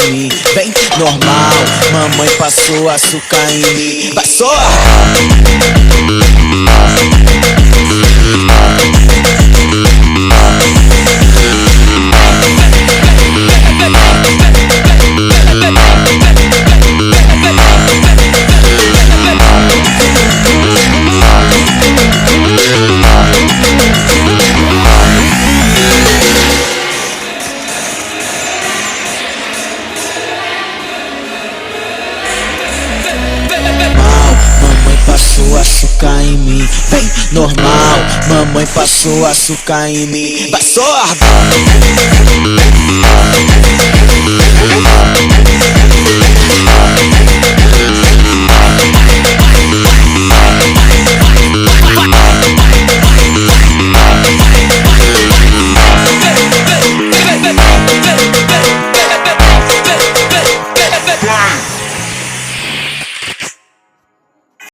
em mim. Vem, normal, mamãe passou açúcar em mim. Vai só! Passou açúcar em mim, vem, normal, mamãe passou açúcar em mim. Vai só!